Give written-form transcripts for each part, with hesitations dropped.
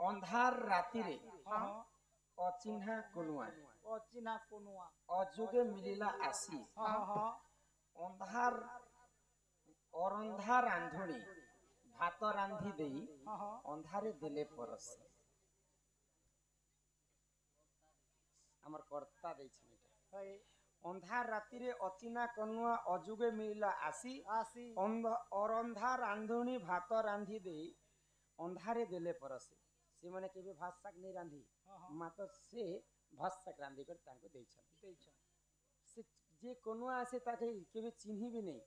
अंधार राति रे अचिन्हा कोनुआ अजुगे मिलिला आसी अंधार अरंधा रांधुणी भात रांधि देई अंधारे देले परसे हमर कर्ता दै छै अंधार राति रे अचिना कनुआ अजुगे मिलिला आसी अरंधा रांधुणी भात रांधि देई अंधारे देले परसे से माने केबे भात शाक नहीं रांधी मात्र से भात शाक रांधी कर ताको दै छै से जे कोनुआ आसे ताके केबे चिन्ही भी नहीं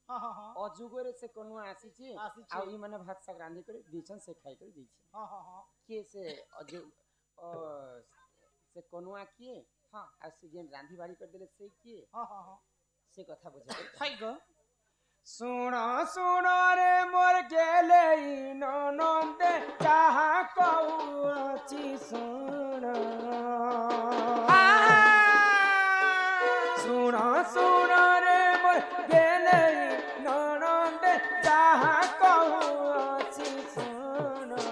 अजुगरे से कोनुआ आसी छी आ ई माने भात शाक रांधी कर दै छन से खाइ कर दै छै के से अजु से कोनुआ के आ से जेन रांधी बाड़ी कर देले से के से कथा बुझे थाई गो सुनो रे मोर गेले ननंदे चाहा कहूची सुनो रे मोर गेले ननंदे चाहा कहूची सुनो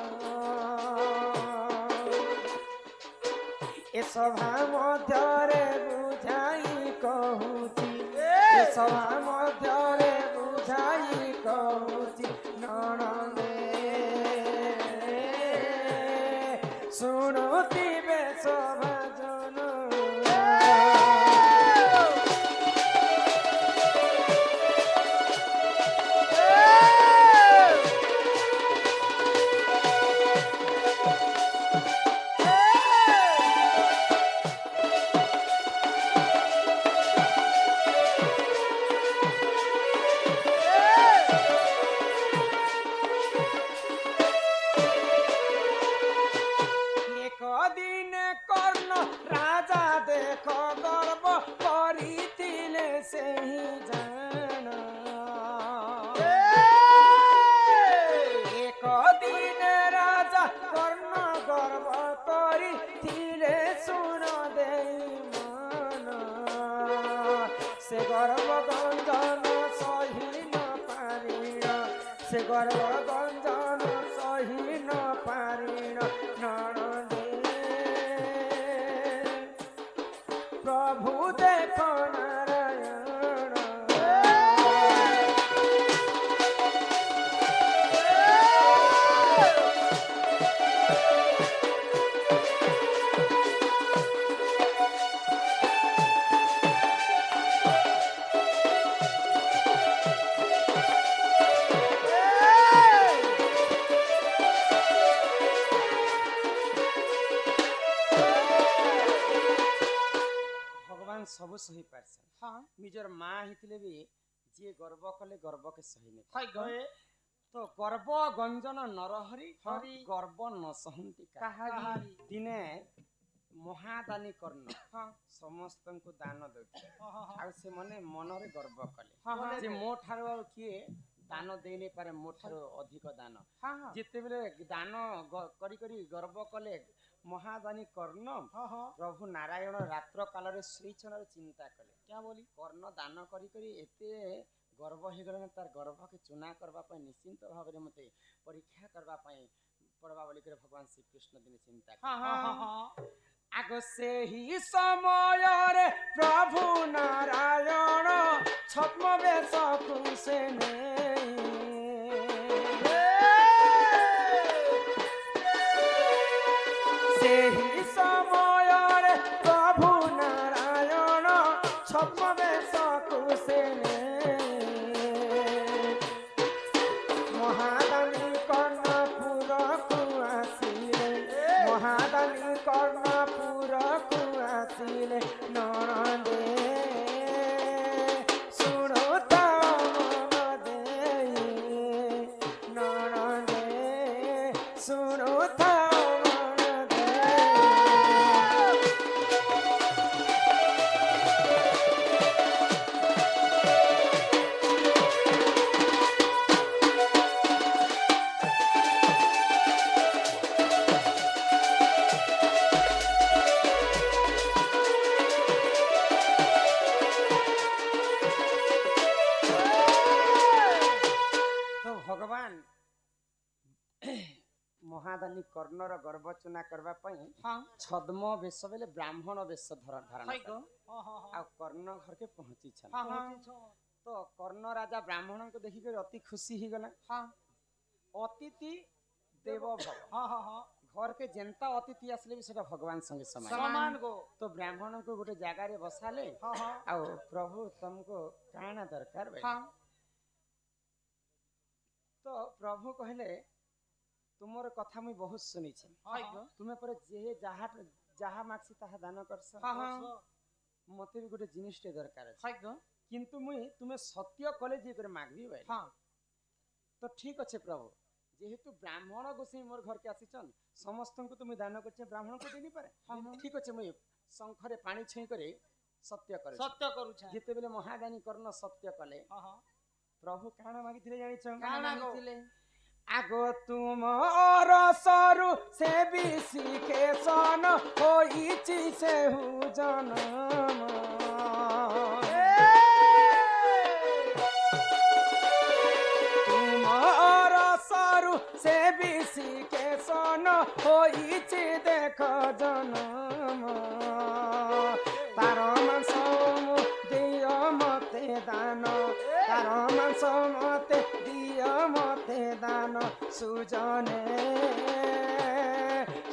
ए सभा मध्यरे बुझाई कहूची ए सभा मध्यरे बुझाई कहूची ननंदे सुनुतिबे सभा जन से गर्व गंजन सही न पारिण से गर्व गंजन सही न पारिण ननदे प्रभु देख नारायण सब सही पारसन निजर माँ हितले भी जे गर्व कले गर्व के सही नहीं तो गर्व गंजन नरहरि गर्व न सहंती काहारी दिने महादानी कर्ण समस्त को दान देउछि आ से मने मन रे गर्व कले जे मो ठारो किए दान दे नै पारे मो ठारो अधिक दान जेते बेले दान करी करी गर्व कले महादानी कर्ण प्रभु नारायण रात्र काल रे श्री चरण चिंता कले क्या बोली कर्ण दान करी करी एते गर्व हे गले तार गर्व के चुना करबा पय निश्चिंत भाव रे मते परीक्षा करबा पय पड़वा बोली करे भगवान श्री कृष्ण दिन चिंता आगो से ही समय रे प्रभु नारायण छद्म वेश कुसे ने से ही समय रे प्रभु नारायण छद्म वेश कुसे ने महादानी कर्णपुर को आसिले महादानी कर्णपुर को आसिले ननदे सुनो तो मन दे ननदे सुनो तो मन दे कर्णर गर्भ चुना करबा पई हां छद्म बेश बेले ब्राह्मण बेश धारण हाय गो आ कर्ण घर के पहुंची छन हां हां तो कर्ण राजा ब्राह्मण को देखि कर अति खुशी ही गला हां अतिथि देव भव हां हां हां घर के जेंता अतिथि आसले भी सेटा भगवान संगे समान समान गो तो ब्राह्मण को गोटे जगार बसाले हां हां आ प्रभु तुमको काना दरकार भाई हां तो प्रभु कहले तुमर कथा मुई बहुत सुनी छे हाय गो तुमे पर जे जहा जहा मागसी ताहा दान करस हां हां मते भी गोटे जिनिसटे दरकार अछि हाय गो किंतु मुई तुमे सत्य कले जे करे मागबी भाई हां तो ठीक अच्छे प्रभु जेहेतु ब्राह्मण गोसाई मोर घर के आसीचन समस्त को तुम दान करछे ब्राह्मण को देनी पारे ठीक अच्छे मुई शंखरे पानी छई करे सत्य करे सत्य करू छ जेते बेले महादानी कर्ण सत्य कले हां हां प्रभु काना मागिथिले जानि छ काना मागिथिले आगो तुम रसरु से बिसी के सन होइछि से हु जनम से बिसी के सन होइछि देख जनम तार मांस दियो मते दान तार मांस मते दियो मते दान सुजने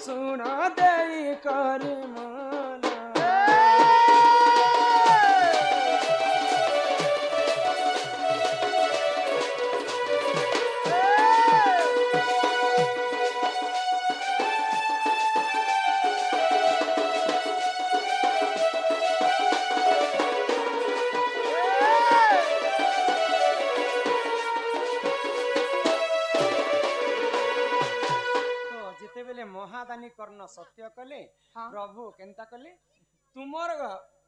सुन देई करि मन महादानी कर्ण सत्य कले प्रभु केनता कले तुमर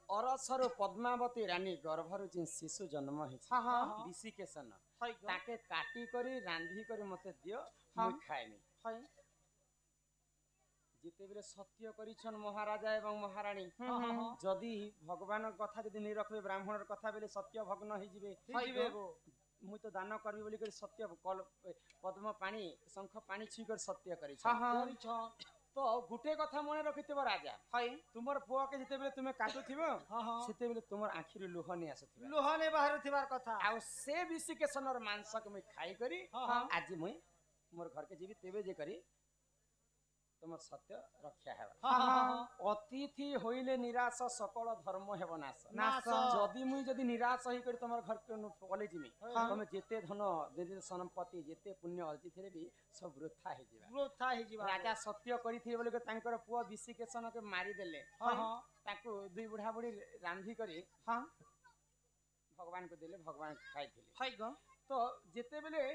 अरसरु पद्मावती रानी गर्भरु जे शिशु जन्म हेछि बिसी के सन ताके काटी करी रांधी करी मते दियो मुई खाइनी जेते बेले सत्य करिछन महाराजा एवं महारानी जदि भगवान कथा जदि नि रखबे ब्राह्मणर कथा बेले सत्य भग्न हि जिवे मुई तो दान करबी बोली कर सत्य कल पद्म पानी शंख पानी छी कर सत्य करिछ तो गुटे कथा मने रखितबो राजा हाय तुमर पुआ के जते बेले तुमे काटु थिबो सेते बेले तुमर आखिर लोह ने आसथिबो लोह ने बाहर थिबार कथा आ से बिसी के सनर मांस के मैं खाई करी आज मुई मोर घर के जीवी तेबे जे करी तुमर सत्य रक्षा है अतिथि होइले निराश सकल धर्म हेब नाश जदि मुई जदि निराश होई करी तुमर घर के पले जिमी तुम जेते धन जेते संपत्ति जेते पुण्य अर्जित थे भी सब वृथा हे जिवा राजा सत्य करी थी बोले तांकर पुआ बिसी के सन के मारी देले ताकू दुई बुढ़ा बुढ़ी रांधी करी भगवान को देले भगवान खाई थिले हाय ग तो जेते बेले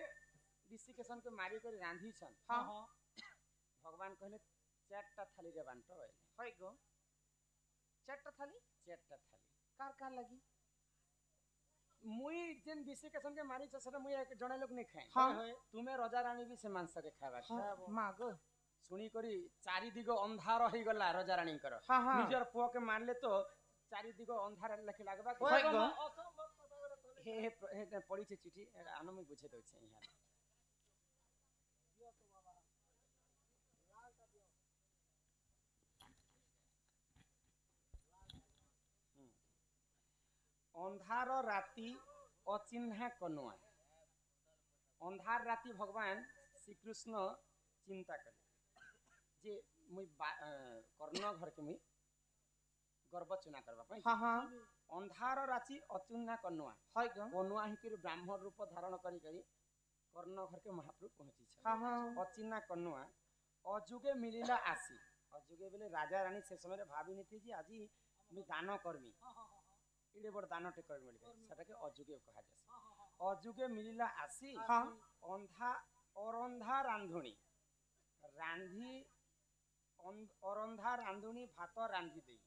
बिसी के सन के मारी करी रांधी छन भगवान कहले चारटा थाली रे बांटो हाय गो चारटा थाली कार कार लगी मुई जेन बिसी के संगे मारी छ सेटा मुई एक जणे लोग नै खाए हां तुमे राजा रानी भी से मांस के खाबा मागो सुनी करी चारि दिगो अंधार होई गला राजा रानी कर निजर पुआ के मारले तो चारि दिगो अंधार लखि लागबा हाय गो हे पड़ी छे चिठी आनो मुई बुझे दउ छै यहाँ अंधार राति अचिन्हा कनुआ अंधार राति भगवान श्री कृष्ण चिंता कले जे मुई कर्ण घर के मुई गर्भ चुना करबा पई अंधार राति अचिन्हा कनुआ हाय कनुआ ही के ब्राह्मण रूप धारण करी करी कर्ण घर के महाप्रभु पहुंची छ अचिन्हा कनुआ अजुगे मिलिला आसी अजुगे बेले राजा रानी से समय भाभी नीति जी आज मुई दान करमी इडे बड़ दानटे कर मिल गए सेटा के अजुगे कहा जाय अजुगे मिलिला आसी अंधा अरंधा रांधुनी रांधी अरंधा रांधुनी भात रांधी दे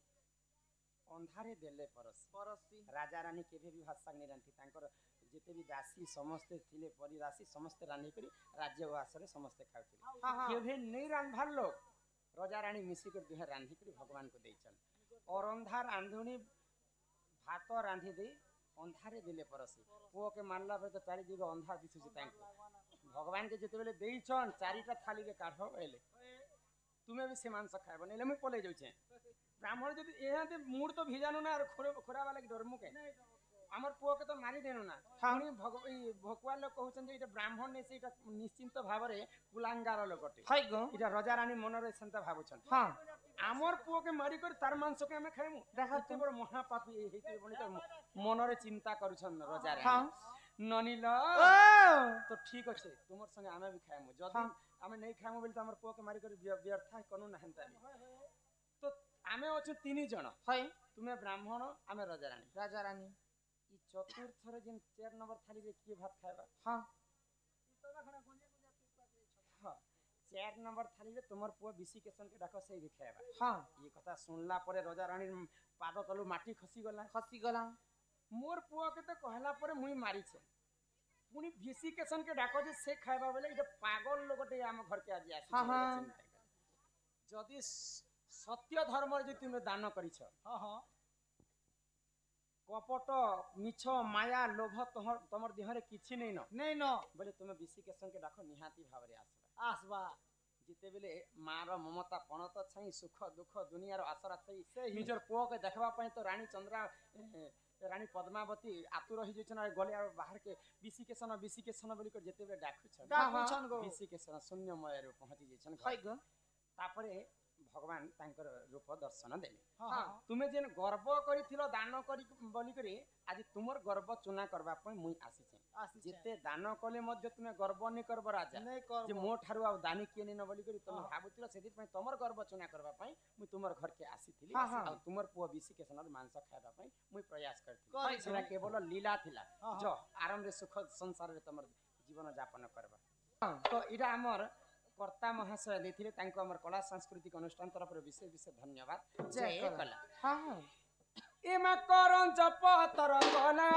अंधारे देले परसी राजा रानी केबे भी भात साग नै रांधी तांकर जेते भी दासी समस्त थिले परि दासी समस्त रांधी करी राज्य वासरे समस्त खाउथिले केबे नै रांधभार लोग राजा रानी मिसी कर दुहे रांधी करी भगवान को देइछन अरंधा रांधुनी भात रांधी दे अंधारे दिले परसी पुओ के मानला पे तो चारि दिगो अंधार दिसुछि तांको भगवान के जेते बेले देइछन चारिटा थाली के काढो एले ତୁମେ ବି ସେ ମାଂସ ଖାଇବ ନେଲେ ମୁଇଁ ପଳେଇ ଯାଉଛେ ବ୍ରାହ୍ମଣ ଯଦି ଏହାତି ମୁଡ଼ ତ ଭିଜାନୁ ନା ଆର ଖୋରା ବାଲା କି ଡରମୁ କେ ଆମର ପୁଅକେ ତ ମାରି ଦେନୁ ନା ପୁଣି ଭଗବାନ ଲୋକ କହୁଛନ୍ତି ଏଇଟା ବ୍ରାହ୍ମଣ ନେଇ ସେଇଟା ନିଶ୍ଚିନ୍ତ ଭାବରେ କୁଲାଙ୍ଗାର ଲୋକଟେ ଏଇଟା ରଜା ରାଣୀ ମନରେ ସେନ୍ତା ଭାବୁଛନ୍ତି ହଁ ଆମର ପୁଅକେ ମାରିକରି ତାର ମାଂସକେ ଆମେ ଖାଇମୁ ଏତେ ବଡ଼ ମହାପାପୀ ହେଇଥିବେ ବୋଲି ତ ମନରେ ଚିନ୍ତା କରୁଛନ୍ ରଜା ରାଣୀ ନନିଲ ତ ଠିକ ଅଛି ତୁମର ସଂगे ଆମେ ବି ଖାଇମୁ ଯଦି ଆମେ ନେଇ ଖାଇମୁ ବୋଲି ତ ଆମର ପୁଅକେ ମାରିକରି ବ୍ୟର୍ଥ କନୁ ନା ହେନ୍ତା ତ ଆମେ ଅଛୁ 3 ଜଣ ତୁମେ ବ୍ରାହ୍ମଣ ଆମେ ରଜା ରାଣୀ ଇ ଚତୁର୍ଥରେ ଯେନ୍ 4 ନମ୍ବର ଥାଳିରେ କିଏ ଭାତ ଖାଇବା ହଁ 4 ନମ୍ବର ଥାଳିରେ ତୁମର ପୁଅ ବିଶି କେଶନ କେ ଡାକ ସେଇ ବି ଖାଇବା ଏ କଥା ଶୁଣିଲା ପରେ ରଜା ରାଣୀ ପାଦ ତଳୁ ମାଟି ଖସିଗଲା मोर पुआ के तो कहला पर मुई मारिछे पुनी भिसी केसन के डाको जे से खाइबा बेले इटा पागल लोगटे हम घर के आज आसी जदी सत्य धर्म जे तुमे दान करिछ कपट मिछ माया लोभ तमर देहरे किछि नै न बोले तुमे भिसी केसन के डाको निहाती भाबरे आसबा जिते बेले मार ममता पणत छई सुख दुख दुनिया रो आसरा छई निजर पुआ के देखबा पई तो रानी चंद्रा रानी पद्मावती आतुर ही जेछन गले बाहर के बिसी केसन बोली कर जेते बे डाकुछन बिसी केसन शून्यमय रो पहुंची जेछन तापरे भगवान तांकर रूप दर्शन देले तुमे जेन गर्व करिथिलो दान करी बोली करी आज तुमर गर्व चुना करबा पई मुई आसीछे जेते दान कले मध्य तुमे गर्व नै करबो राजा जे मो ठारु आ दानी के नै न बोली करी तुमे भाबुतिलो सेति पई तुमर गर्व चुना करबा पई मुई तुमर घर के आसीथिली आ तुमर पुआ बिसी केसनर मांस खाइबा पई मुई प्रयास करथिली सेरा केवल लीला थिला जो आराम रे सुख संसार रे तुमर जीवन यापन करबा तो इडा हमर कर्ता महाशय देथिले तांको हमर कला सांस्कृतिक अनुष्ठान तरफ विशेष धन्यवाद जय कला हां एमा करन जपतर कला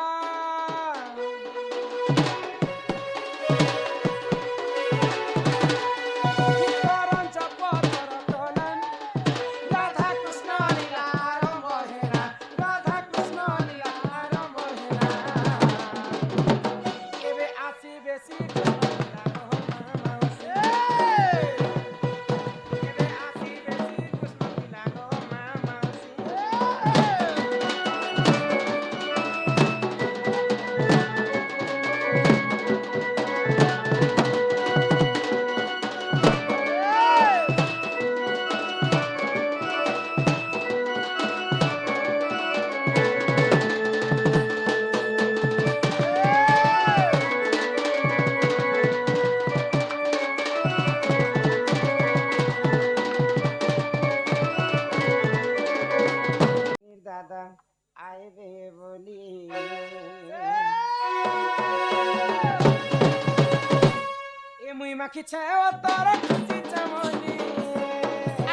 माखिछे ओ तोर खुशी चमनी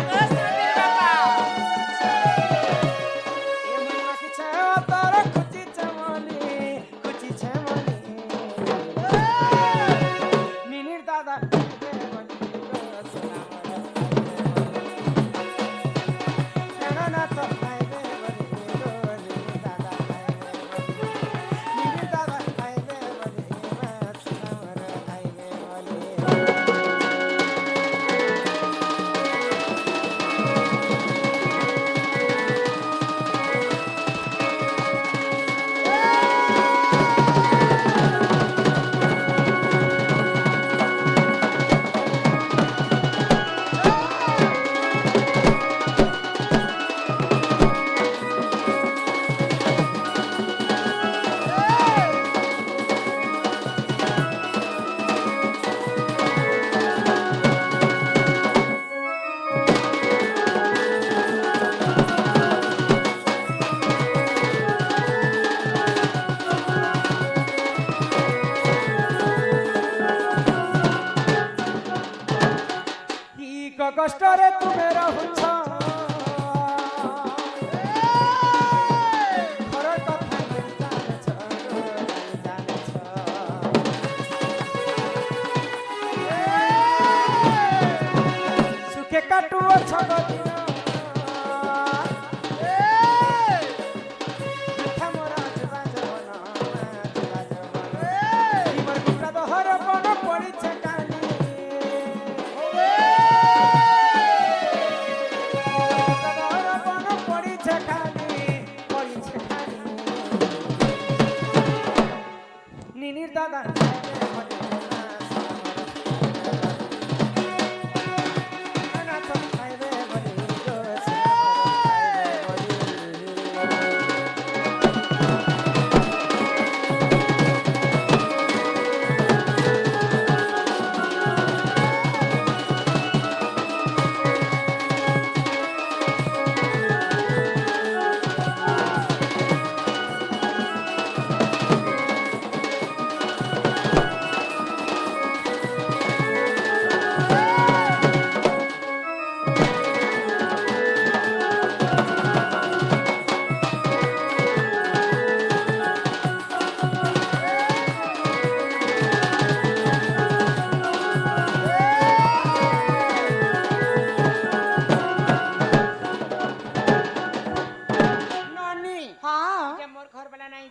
अगस्ती बाबा ए मुई माखिछे ओ तोर खुशी चमनी निनिर दादा कष्टरे तुमे रहुछ घर कथा जानेछ सुखे काटुओ छगदिन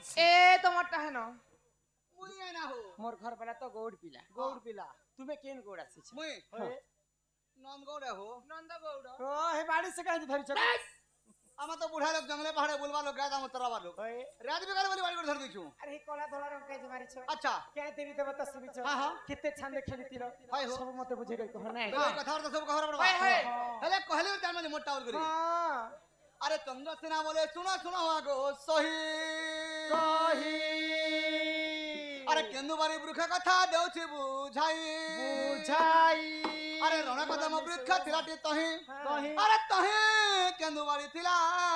বলছি তোমারটা হেন মুই না হো মোর ঘর বেলা তো গৌড় পিলা গৌড় পিলা তুমি কেন গৌড় আসিছ মুই হয়ে নন্দগৌড়ে হো নন্দ গৌড় ও হে বাড়ি সে কাই ধরিছ আমার তো বুড়া লোক জঙ্গলে পাহাড়ে বলবা লোক গাছ আমার তরাবা লোক হয়ে রাত বিকালে বলি বাড়ি করে ধরে দিছু আরে এই কলা ধলা রং কাজে মারিছ আচ্ছা কে দেবী দেবতা শিবিছ হ্যাঁ, হ্যাঁ। কেতে ছান্দে খেলিতিল হয় হো। সব মতে বুঝি গই কহ নাই ওই কথাবার্তা সব খবর পড়বা হয়, হয়। হেলে কহলে তার মানে মোটা বল করি হ্যাঁ আরে চন্দ্রসেনা বলে শোনা শোনা গো সহি সহি আরে কেন্দু বাড়ি বৃক্ষ কথা দেউছি বুঝাই বুঝাই আরে রণা কদম বৃক্ষ ଥିଲାଟି তহি তহি আরে তহি কেন্দু বাড়ি ଥିଲା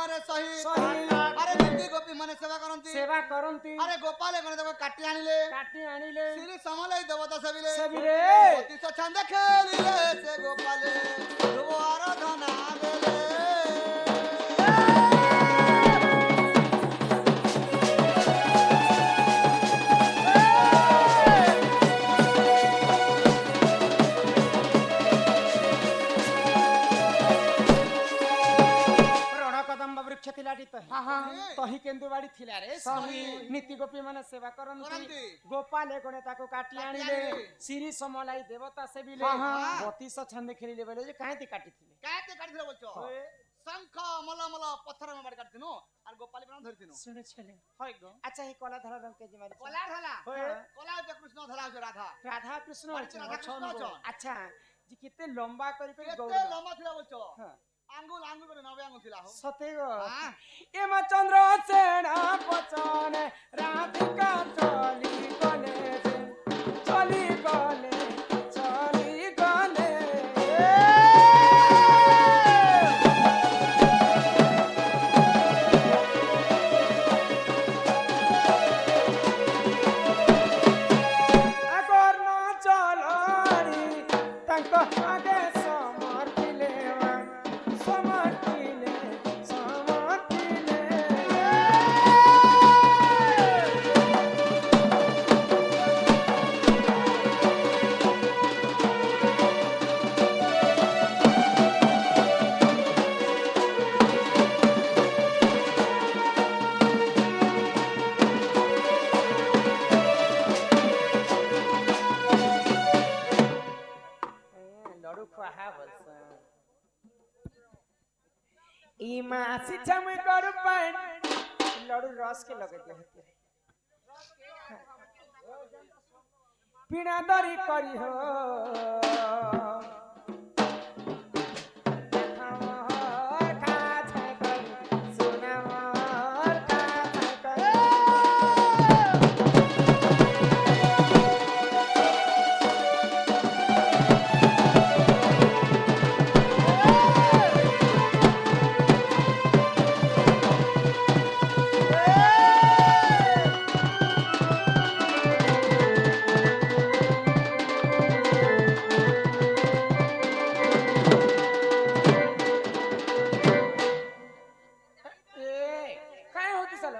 রে সহি সহি আরে ଯେମିତି ଗୋପୀ ମାନେ ସେବା କରନ୍ତି সেবা করন্তি আরে গোপালে গণে তাকে কাটি আনিলে কাটি আনিলে শ্রী সমলাই দেবতা সেবিলে সেবিলে অতীଶ ଛାନ୍ଦେ ଖେଳିଲେ ସେ ଗୋପାଲେ ଧ୍ରୁବ ଆରାଧନା ଦେଲେ রণ কদম্ব বৃক্ষ ଥିଲାଟି ତହି ତହି କେନ୍ଦୁ ବାଡି ଥିଲା ରେ ସହି ନୀତି ଗୋପୀ ମାନେ ସେବା କରନ୍ତି କରନ୍ତି। ଗୋପାଳ ଗଣେ ତାକୁ କାଟି ଆଣିଲେ ଶ୍ରୀ ସମଲାଇ ଦେବତା ସେବିଲେ ବତିଶ ଛନ୍ଦେ ଖେଳିଲେ ବୋଲେ ଯେ କାହିଁତି କାଟିଥିଲେ କାହିଁକି କାଟିଥିଲେ ବୋଲଛ ଶଙ୍ଖ ମଲ ମଲ ପଥର ମାରି କାଟିଥିନୁ আর গোপালী প্রাণ ধরিଥିନু শুনে ছেলে হয় গো আচ্ছা এই কলা ধরা রং কেজি মারি কলা ধলা হ্যাঁ। কলা হচ্ছে কৃষ্ণ ধলা হচ্ছে রাধা রাধা কৃষ্ণ বাড়িতে রাধা কৃষ্ণ অছন অছন। আচ্ছা যে কেতে লম্বা করে করে কেতে গৌড় লম্বা ଥିଲା ବୋଲଛ হ্যাঁ আঙ্গুল আঙ্গুল করে 90 আঙ্গুল ଥିଲା হো সতে গো হ্যাঁ। এমা চন্দ্র সেনা পচনে রাধিকা চলি গলে যে, চলি গলে চলি গলে আগর ন চলনি তাঙ্ক আগে সমর্পিলে সমর্পিলে সমর্পিলে লড়ু খোয়া বলছ ই মাসি ছম গড় পান লড়ু রস के लगे दे हते पीणा दरी करी हो देखा मोर का छै करी सुना मोर का छै करी काय होती साला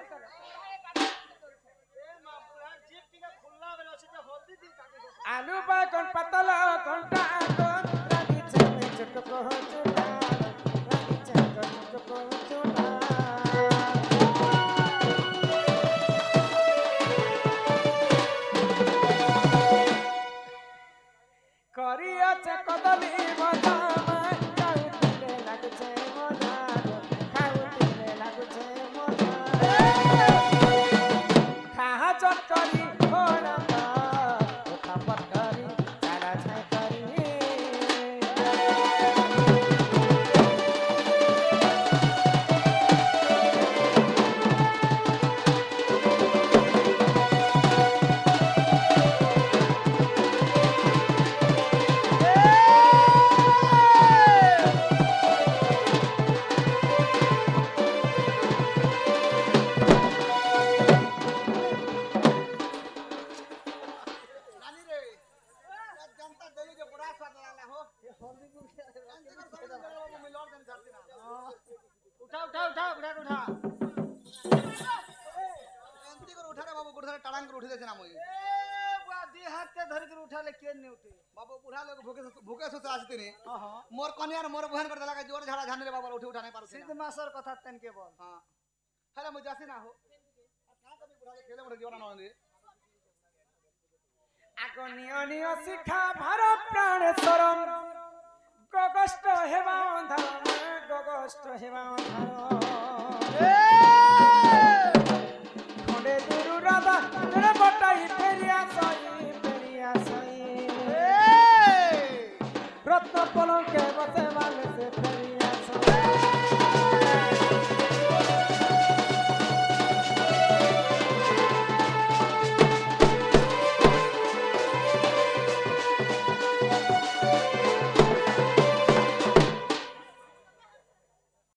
आलू बागन पतला घंटा कोन रानी छमे चुटको चुना रानी छमे चुटको चुना करिया चे कदली बदाम खाउतिले लागुछे मजा खाउतिले लागुछे मजा खाहा चट करी होना ता खापत करी चाला छाय करी নানি রে জনতা দেলি যে বড়া স্বাদ লাগলা হো মিলর দেন যাতে না उठा उठा उठा उठा उठा এন্তি করে উঠারে বাবু গুড় ধরে টাড়াং করে উঠে দেছে না মই ए बुआ दी हाथ के धरि के उठाले के नहीं उठे বাবু বুড়া লোক ভুকে ভুকে সুতে আসতিনি हां हां মোর কনিয়ার মোর বহন করে দেলা জোর ঝাড়া ঝানলে বাবা উঠে উঠা নাই পারছে सिद्ध मासर कथा तन के बोल हां হেলে মই যাসি না হো খেলে মরে দিও না নয় আগ নিয় নিয় শিখা ভার প্রাণেশ্বরম গগষ্ট হেবা অন্ধার গগষ্ট হেবা অন্ধার